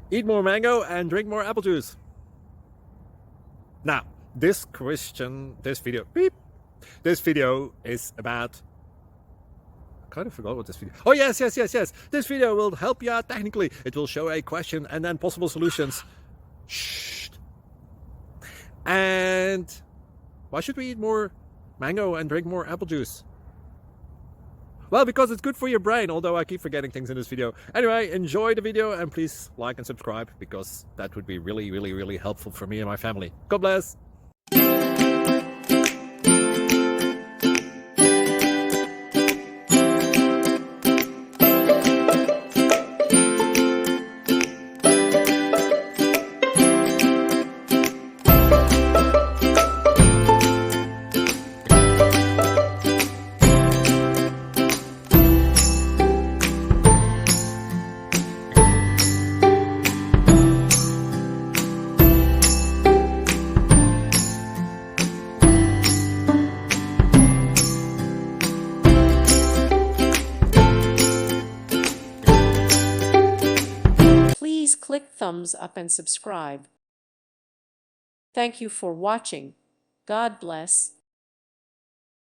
Eat more mango and drink more apple juice. Now, this video is about, I kind of forgot what this video. Oh, yes. This video will help you out technically. It will show a question and then possible solutions. Shh. And why should we eat more mango and drink more apple juice? Well, because it's good for your brain, although I keep forgetting things in this video. Anyway, enjoy the video and please like and subscribe, because that would be really helpful for me and my family. God bless. Please click thumbs up and subscribe. Thank you for watching. God bless.